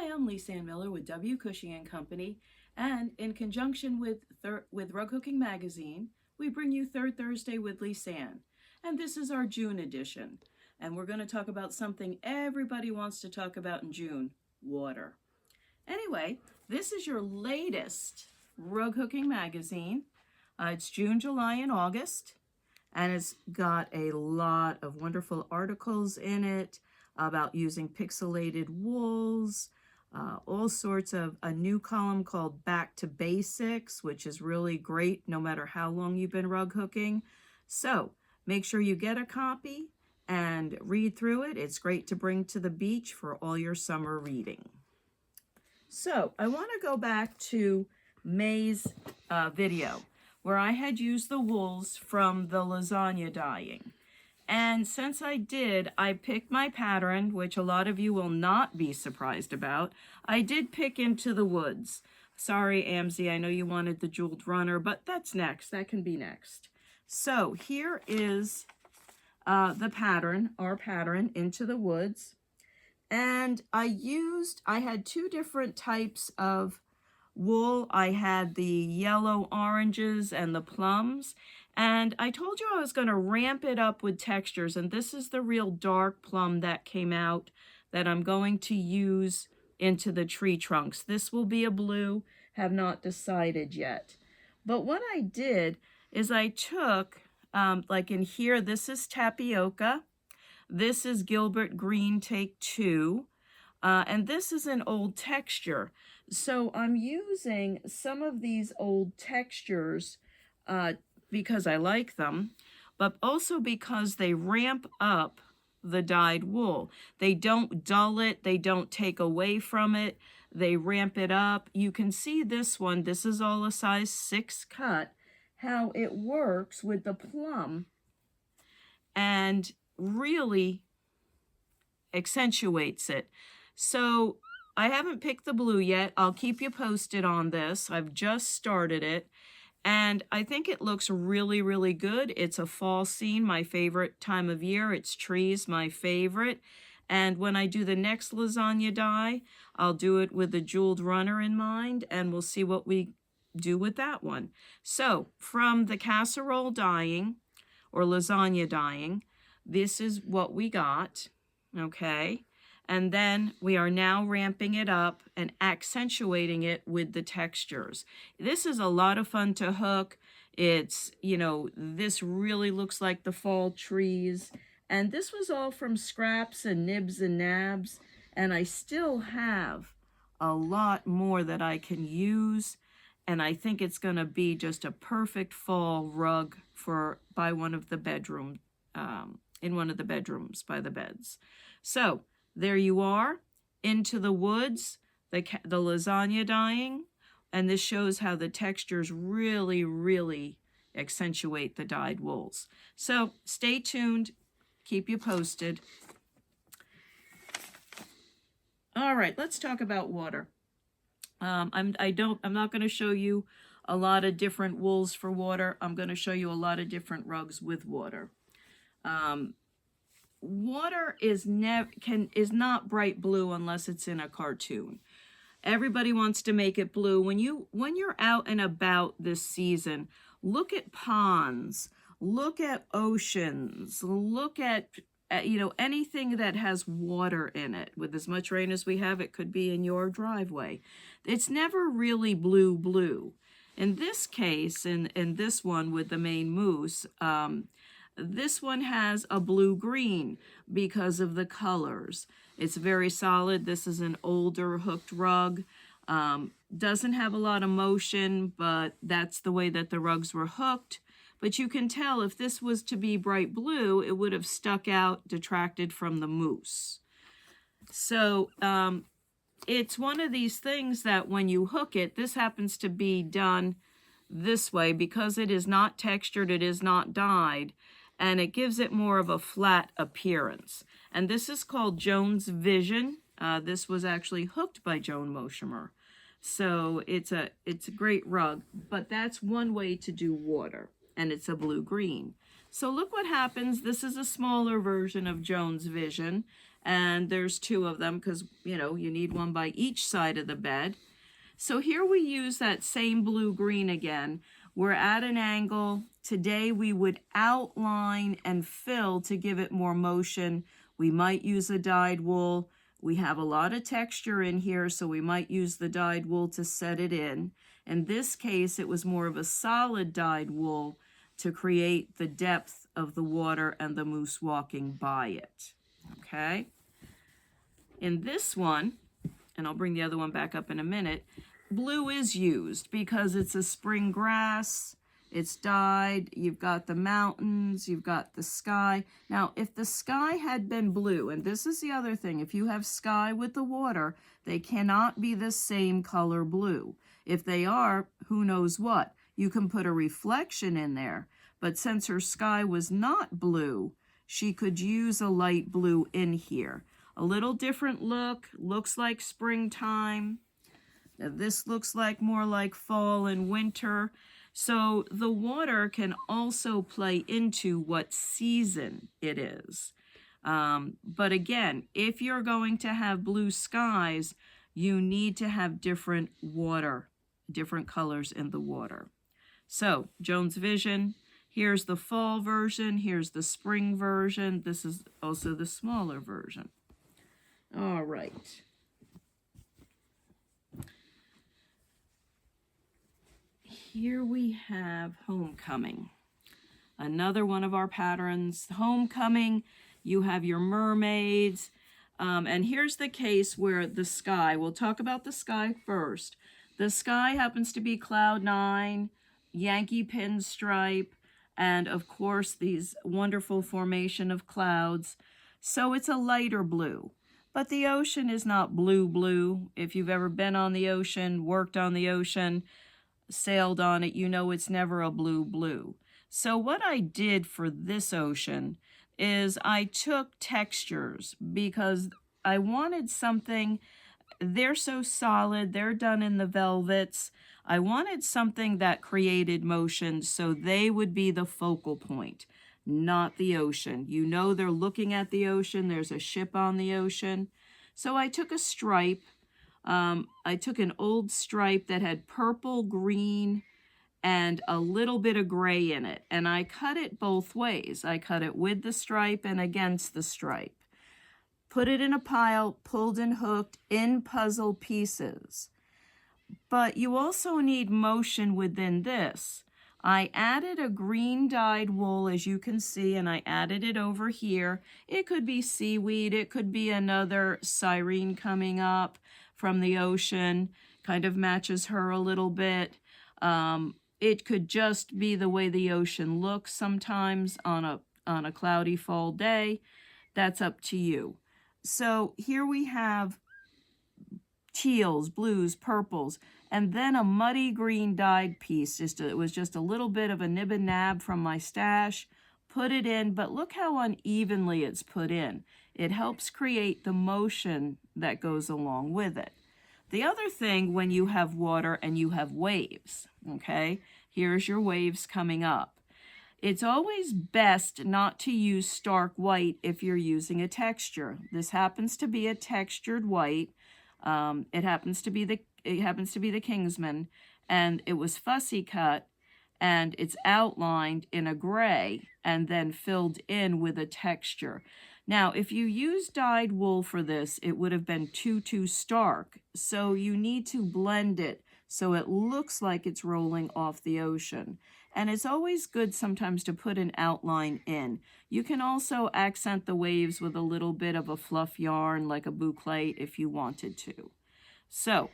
Hi, I'm Lisanne Miller with W Cushing and Company, and in conjunction with Rug Hooking Magazine, we bring you Third Thursday with Lisanne, and this is our June edition. And we're going to talk about something everybody wants to talk about in June: water. Anyway, this is your latest Rug Hooking Magazine. It's June, July, and August, and it's got a lot of wonderful articles in it about using pixelated wools, all sorts of a new column called Back to Basics, which is really great no matter how long you've been rug hooking. So make sure you get a copy and read through it. It's great to bring to the beach for all your summer reading. So I want to go back to May's video where I had used the wools from the lasagna dyeing. And since I did, I picked my pattern, which a lot of you will not be surprised about. I did pick Into the Woods. Sorry, Amzie, I know you wanted the jeweled runner, but that's next. That can be next. So here is the pattern, our pattern, Into the Woods. And I had two different types of wool. I had the yellow oranges and the plums. And I told you I was going to ramp it up with textures, and this is the real dark plum that came out that I'm going to use into the tree trunks. This will be a blue, have not decided yet. But what I did is I took, like in here, this is tapioca, this is Gilbert Green Take 2, and this is an old texture. So I'm using some of these old textures because I like them, but also because they ramp up the dyed wool. They don't dull it, they don't take away from it, they ramp it up. You can see this one, this is all a size 6 cut, how it works with the plum and really accentuates it. So I haven't picked the blue yet. I'll keep you posted on this. I've just started it. And I think it looks really, really good. It's a fall scene, my favorite time of year. It's trees, my favorite. And when I do the next lasagna dye, I'll do it with the jeweled runner in mind, and we'll see what we do with that one. So from the casserole dyeing, or lasagna dyeing, this is what we got, okay? And then we are now ramping it up and accentuating it with the textures. This is a lot of fun to hook. It's, you know, this really looks like the fall trees. And this was all from scraps and nibs and nabs. And I still have a lot more that I can use. And I think it's going to be just a perfect fall rug by one of the bedroom, in one of the bedrooms by the beds. So there you are, Into the Woods, the lasagna dyeing, and this shows how the textures really, really accentuate the dyed wools. So stay tuned, keep you posted. All right, let's talk about water. I'm not going to show you a lot of different wools for water. I'm going to show you a lot of different rugs with water. Water is not bright blue unless it's in a cartoon. Everybody wants to make it blue. When you're out and about this season, look at ponds, look at oceans, look at you know, anything that has water in it. With as much rain as we have, it could be in your driveway. It's never really blue. In this case, in this one with the Maine moose, this one has a blue-green because of the colors. It's very solid. This is an older hooked rug. Doesn't have a lot of motion, but that's the way that the rugs were hooked. But you can tell if this was to be bright blue, it would have stuck out, detracted from the moose. So it's one of these things that when you hook it, this happens to be done this way because it is not textured, it is not dyed, and it gives it more of a flat appearance. And this is called Joan's Vision. This was actually hooked by Joan Moshimer. So it's a great rug, but that's one way to do water, and it's a blue-green. So look what happens. This is a smaller version of Joan's Vision, And there's two of them because, you know, you need one by each side of the bed. So here we use that same blue-green again. We're at an angle. Today we would outline and fill to give it more motion. We might use a dyed wool. We have a lot of texture in here, so we might use the dyed wool to set it in. In this case, it was more of a solid dyed wool to create the depth of the water and the moose walking by it. Okay? In this one, and I'll bring the other one back up in a minute, blue is used because it's a spring grass, it's dyed, you've got the mountains, you've got the sky. Now, if the sky had been blue, and this is the other thing, if you have sky with the water, they cannot be the same color blue. If they are, who knows what? You can put a reflection in there, but since her sky was not blue, she could use a light blue in here. A little different look, looks like springtime. This looks like more like fall and winter. So the water can also play into what season it is. But again, if you're going to have blue skies, you need to have different water, different colors in the water. So Joan's Vision, here's the fall version, here's the spring version. This is also the smaller version. All right. Here we have Homecoming. Another one of our patterns. Homecoming, you have your mermaids. And here's the case where the sky, we'll talk about the sky first. The sky happens to be Cloud 9, Yankee pinstripe, and of course these wonderful formation of clouds. So it's a lighter blue. But the ocean is not blue. If you've ever been on the ocean, worked on the ocean, sailed on it, you know it's never a blue. So what I did for this ocean is I took textures because I wanted something, they're so solid, they're done in the velvets. I wanted something that created motion so they would be the focal point, not the ocean. You know they're looking at the ocean, there's a ship on the ocean. So I took a stripe. I took an old stripe that had purple, green, and a little bit of gray in it. And I cut it both ways. I cut it with the stripe and against the stripe. Put it in a pile, pulled and hooked in puzzle pieces. But you also need motion within this. I added a green dyed wool, as you can see, and I added it over here. It could be seaweed. It could be another siren coming up from the ocean. Kind of matches her a little bit. It could just be the way the ocean looks sometimes on a cloudy fall day. That's up to you. So here we have teals, blues, purples, and then a muddy green dyed piece. It was just a little bit of a nib and nab from my stash. Put it in, but look how unevenly it's put in. It helps create the motion that goes along with it. The other thing when you have water and you have waves, okay, here's your waves coming up. It's always best not to use stark white if you're using a texture. This happens to be a textured white. It happens to be the Kingsman, and it was fussy cut, and it's outlined in a gray and then filled in with a texture. Now, if you use dyed wool for this, it would have been too stark. So you need to blend it so it looks like it's rolling off the ocean. And it's always good sometimes to put an outline in. You can also accent the waves with a little bit of a fluff yarn like a boucle if you wanted to. So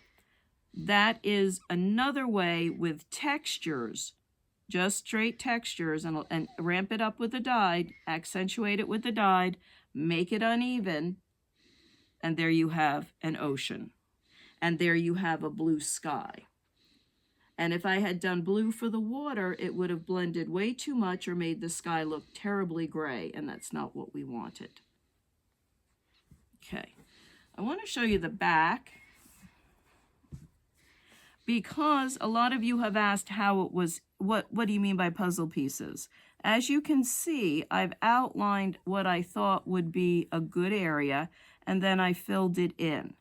that is another way with textures, just straight textures, and ramp it up with the dyed, accentuate it with the dyed, make it uneven, and there you have an ocean. And there you have a blue sky. And if I had done blue for the water, it would have blended way too much or made the sky look terribly gray, and that's not what we wanted. Okay, I want to show you the back because a lot of you have asked how it was, what do you mean by puzzle pieces? As you can see, I've outlined what I thought would be a good area, and then I filled it in.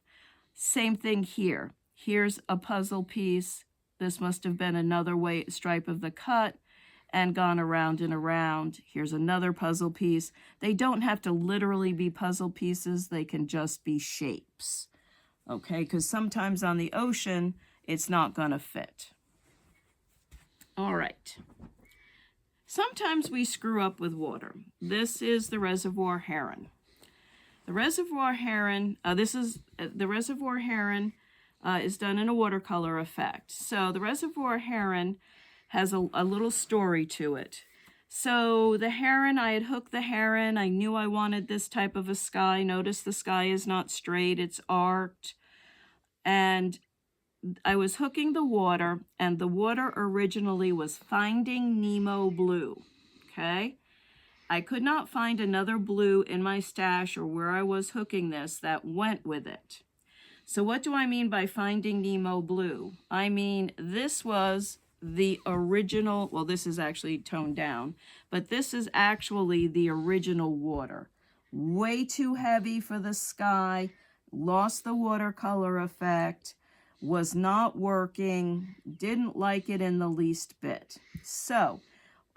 Same thing here. Here's a puzzle piece. This must have been another stripe of the cut and gone around and around. Here's another puzzle piece. They don't have to literally be puzzle pieces. They can just be shapes. Okay, because sometimes on the ocean, it's not going to fit. All right. Sometimes we screw up with water. This is the reservoir heron. The reservoir heron, is done in a watercolor effect. So the reservoir heron has a little story to it. So the heron, I had hooked the heron. I knew I wanted this type of a sky. Notice the sky is not straight, it's arced. And I was hooking the water, and the water originally was Finding Nemo blue, okay? I could not find another blue in my stash or where I was hooking this that went with it. So what do I mean by Finding Nemo blue? I mean, this was the original, well, this is actually toned down, but this is actually the original water. Way too heavy for the sky, lost the watercolor effect, was not working, didn't like it in the least bit. So,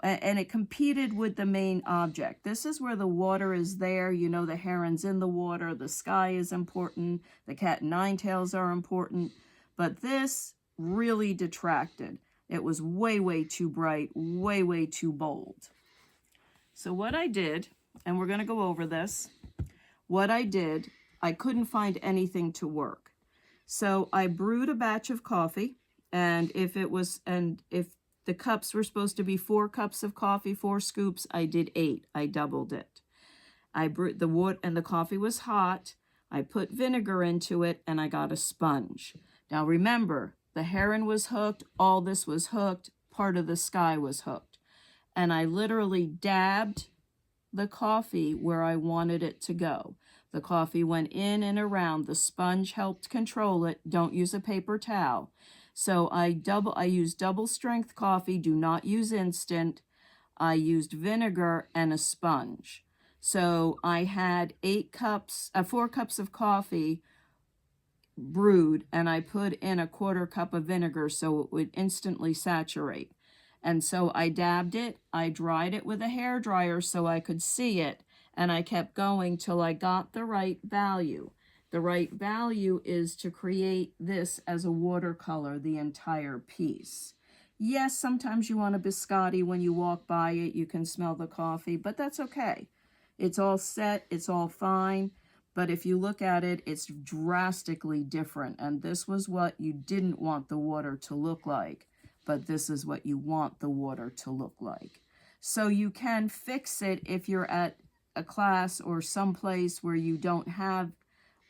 and it competed with the main object. This is where the water is there. You know, the heron's in the water, the sky is important, the cat and nine tails are important, but this really detracted. It was way, way too bright, way, way too bold. So what I did, and we're going to go over this, what I did, I couldn't find anything to work. So I brewed a batch of coffee, and if the cups were supposed to be 4 cups of coffee, 4 scoops, I did 8. I doubled it. I brewed the water, and the coffee was hot. I put vinegar into it, and I got a sponge. Now remember, the heron was hooked, all this was hooked, part of the sky was hooked. And I literally dabbed the coffee where I wanted it to go. The coffee went in and around. The sponge helped control it. Don't use a paper towel. So I used double strength coffee. Do not use instant. I used vinegar and a sponge. So I had 4 cups of coffee brewed, and I put in a 1/4 cup of vinegar so it would instantly saturate. And so I dabbed it. I dried it with a hairdryer so I could see it, and I kept going till I got the right value. The right value is to create this as a watercolor, the entire piece. Yes, sometimes you want a biscotti when you walk by it. You can smell the coffee, but that's okay. It's all set. It's all fine. But if you look at it, it's drastically different. And this was what you didn't want the water to look like. But this is what you want the water to look like. So you can fix it if you're at a class or someplace where you don't have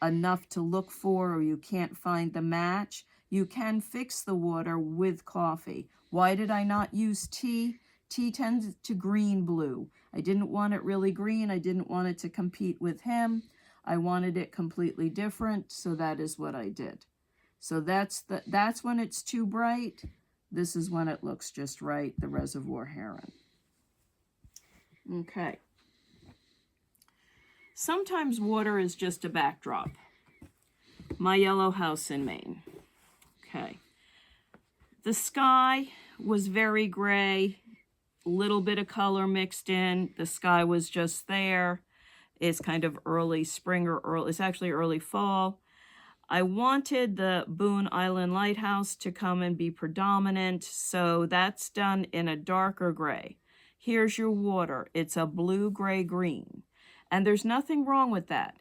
enough to look for or you can't find the match. You can fix the water with coffee. Why did I not use tea? Tea tends to green blue. I didn't want it really green. I didn't want it to compete with him. I wanted it completely different, so that is what I did. So that's when it's too bright. This is when it looks just right, the reservoir heron. Okay. Sometimes water is just a backdrop. My yellow house in Maine. Okay. The sky was very gray, a little bit of color mixed in. The sky was just there. It's kind of early spring or it's actually early fall. I wanted the Boone Island Lighthouse to come and be predominant, so that's done in a darker gray. Here's your water. It's a blue, gray, green. And there's nothing wrong with that.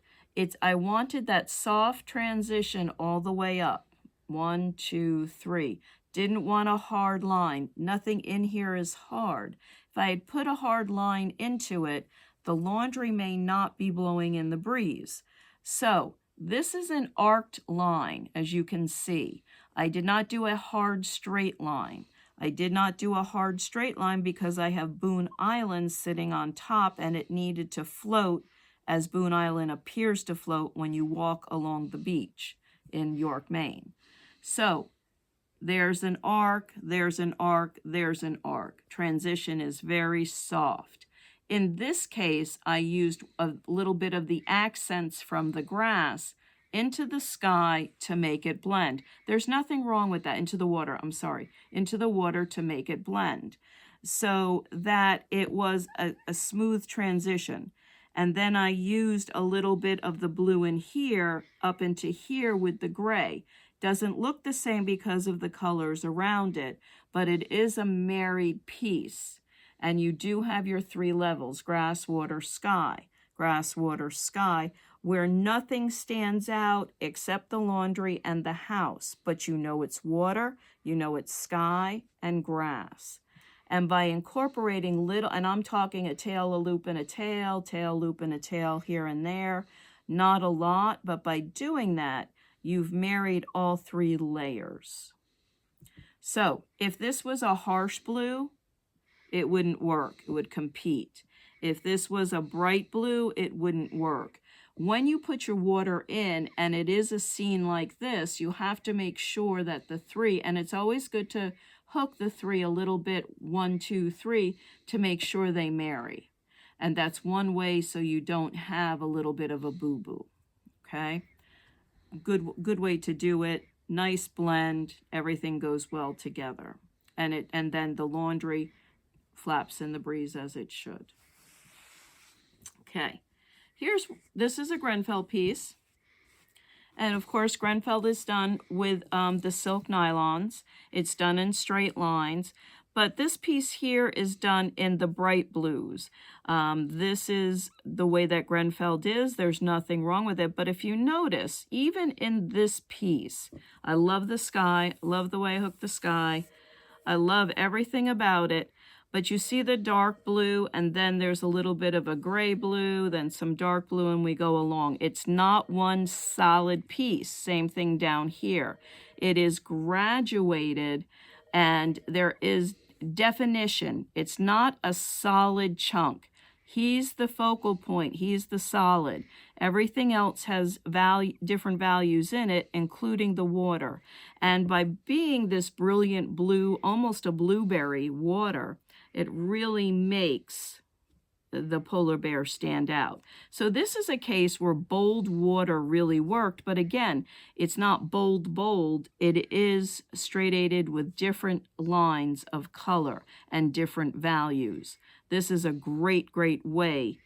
I wanted that soft transition all the way up. 1, 2, 3. Didn't want a hard line. Nothing in here is hard. If I had put a hard line into it, the laundry may not be blowing in the breeze. So this is an arced line, as you can see. I did not do a hard straight line. I did not do a hard straight line because I have Boone Island sitting on top and it needed to float as Boone Island appears to float when you walk along the beach in York, Maine. So there's an arc, there's an arc, there's an arc. Transition is very soft. In this case, I used a little bit of the accents from the grass into the sky to make it blend. There's nothing wrong with that. Into the water, I'm sorry. Into the water to make it blend. So that it was a smooth transition. And then I used a little bit of the blue in here up into here with the gray. Doesn't look the same because of the colors around it, but it is a married piece. And you do have your three levels, grass, water, sky, grass, water, sky, where nothing stands out except the laundry and the house. But you know it's water, you know it's sky and grass. And by incorporating little, and I'm talking a tail, a loop, and a tail loop, and a tail here and there, not a lot, but by doing that, you've married all three layers. So if this was a harsh blue, it wouldn't work. It would compete. If this was a bright blue, it wouldn't work. When you put your water in, and it is a scene like this, you have to make sure that the three, and it's always good to hook the three a little bit, 1, 2, 3, to make sure they marry. And that's one way so you don't have a little bit of a boo-boo, okay? Good way to do it. Nice blend. Everything goes well together. And then the laundry flaps in the breeze as it should. Okay. This is a Grenfell piece. And of course, Grenfell is done with the silk nylons. It's done in straight lines. But this piece here is done in the bright blues. This is the way that Grenfell is. There's nothing wrong with it. But if you notice, even in this piece, I love the sky, love the way I hook the sky. I love everything about it. But you see the dark blue, and then there's a little bit of a gray blue, then some dark blue, and we go along. It's not one solid piece. Same thing down here. It is graduated, and there is definition. It's not a solid chunk. He's the focal point. He's the solid. Everything else has different values in it, including the water. And by being this brilliant blue, almost a blueberry water, it really makes the polar bear stand out. So this is a case where bold water really worked, but again, it's not bold. It is striated with different lines of color and different values. This is a great way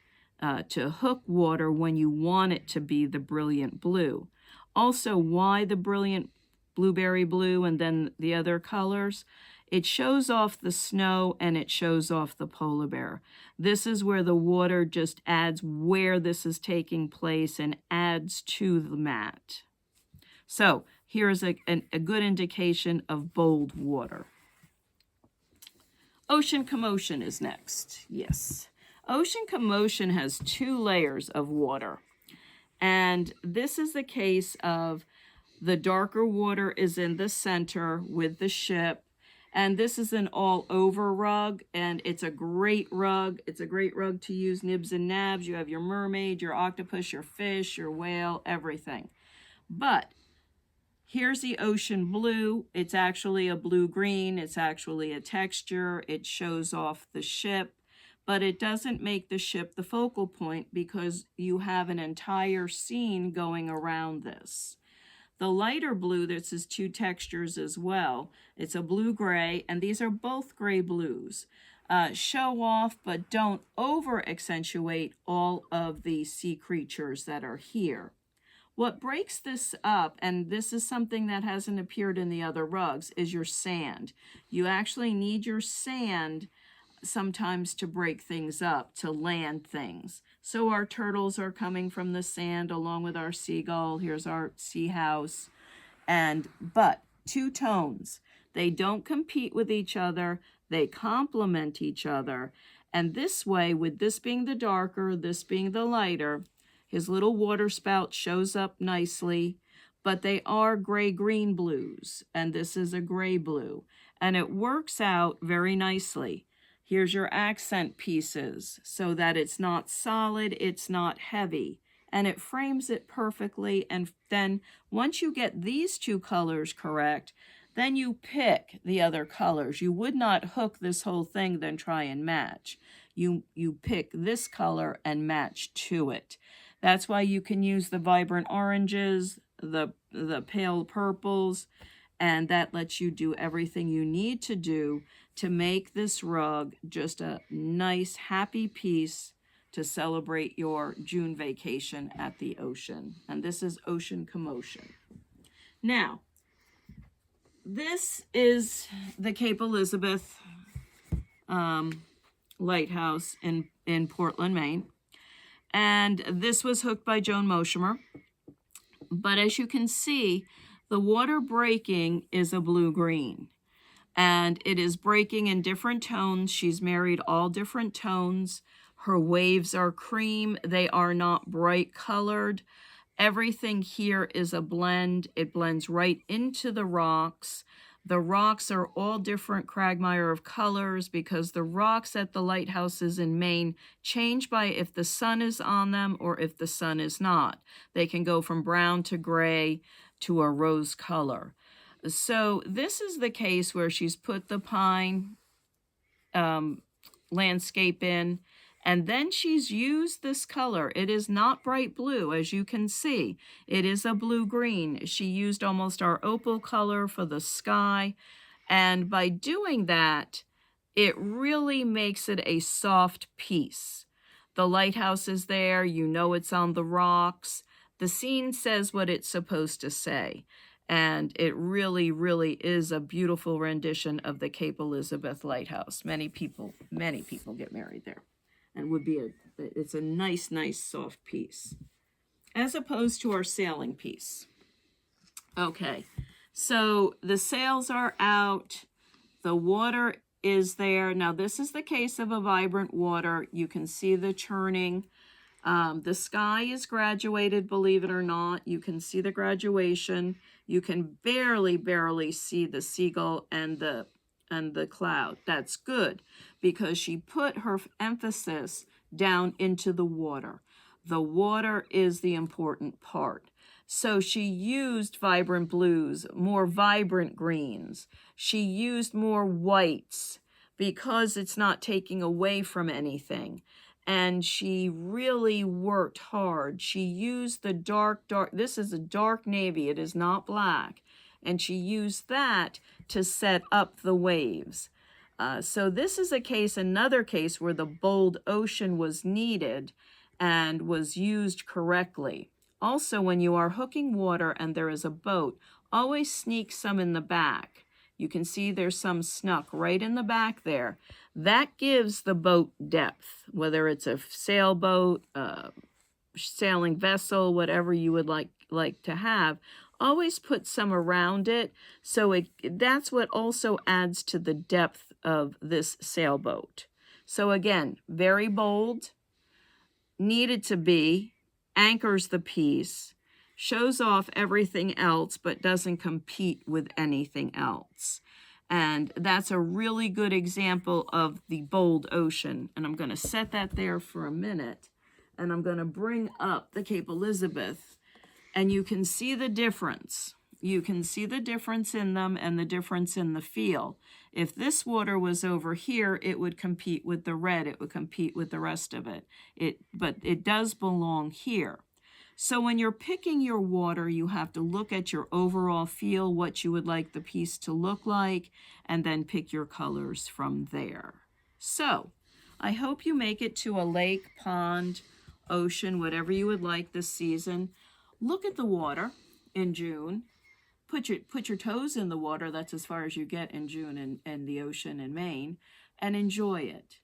to hook water when you want it to be the brilliant blue. Also, why the brilliant blueberry blue and then the other colors? It shows off the snow and it shows off the polar bear. This is where the water just adds where this is taking place and adds to the mat. So here's a good indication of bold water. Ocean Commotion is next. Yes. Ocean Commotion has 2 layers of water. And this is the case of the darker water is in the center with the ship. And this is an all-over rug, and it's a great rug. It's a great rug to use nibs and nabs. You have your mermaid, your octopus, your fish, your whale, everything. But here's the ocean blue. It's actually a blue-green. It's actually a texture. It shows off the ship, but it doesn't make the ship the focal point because you have an entire scene going around this. The lighter blue, this is 2 textures as well. It's a blue-gray, and these are both gray blues. Show off, but don't over-accentuate all of the sea creatures that are here. What breaks this up, and this is something that hasn't appeared in the other rugs, is your sand. You actually need your sand sometimes to break things up, to land things. So our turtles are coming from the sand along with our seagull. Here's our sea house. But 2 tones. They don't compete with each other. They complement each other. And this way, with this being the darker, this being the lighter, his little water spout shows up nicely. But they are gray-green blues. And this is a gray blue. And it works out very nicely. Here's your accent pieces so that it's not solid, it's not heavy, and it frames it perfectly. And then once you get these 2 colors correct, Then you pick the other colors. You would not hook this whole thing, then try and match. You pick this color and match to it. That's why you can use the vibrant oranges, the pale purples, and that lets you do everything you need to do to make this rug just a nice, happy piece to celebrate your June vacation at the ocean. And this is Ocean Commotion. Now, this is the Cape Elizabeth lighthouse in Portland, Maine. And this was hooked by Joan Moshimer. But as you can see, the water breaking is a blue-green. And it is breaking in different tones. She's married all different tones. Her waves are cream. They are not bright colored. Everything here is a blend. It blends right into the rocks. The rocks are all different quagmire of colors because the rocks at the lighthouses in Maine change by if the sun is on them or if the sun is not. They can go from brown to gray to a rose color. So this is the case where she's put the pine landscape in, and then she's used this color. It is not bright blue, as you can see. It is a blue-green. She used almost our opal color for the sky, and by doing that, it really makes it a soft piece. The lighthouse is there. You know it's on the rocks. The scene says what it's supposed to say. And it really, really is a beautiful rendition of the Cape Elizabeth Lighthouse. Many people get married there. And it's a nice, nice soft piece. As opposed to our sailing piece. Okay, so the sails are out. The water is there. Now this is the case of a vibrant water. You can see the churning. The sky is graduated, believe it or not. You can see the graduation. You can barely see the seagull and the cloud. That's good because she put her emphasis down into the water. The water is the important part. So she used vibrant blues, more vibrant greens. She used more whites because it's not taking away from anything. And she really worked hard. She used the dark, this is a dark navy, it is not black. And she used that to set up the waves. So this is another case where the bold ocean was needed and was used correctly. Also, when you are hooking water and there is a boat, always sneak some in the back. You can see there's some snuck right in the back there. That gives the boat depth, whether it's a sailboat, sailing vessel, whatever you would like to have. Always put some around it, so that's what also adds to the depth of this sailboat. So again, very bold, needed to be, anchors the piece, shows off everything else, but doesn't compete with anything else. And that's a really good example of the bold ocean. And I'm going to set that there for a minute. And I'm going to bring up the Cape Elizabeth. And you can see the difference. You can see the difference in them and the difference in the feel. If this water was over here, it would compete with the red. It would compete with the rest of it. But it does belong here. So when you're picking your water, you have to look at your overall feel, what you would like the piece to look like, and then pick your colors from there. So I hope you make it to a lake, pond, ocean, whatever you would like this season. Look at the water in June. Put your toes in the water. That's as far as you get in June in the ocean in Maine, and enjoy it.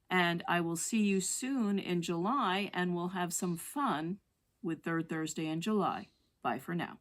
And I will see you soon in July, and we'll have some fun with Third Thursday in July. Bye for now.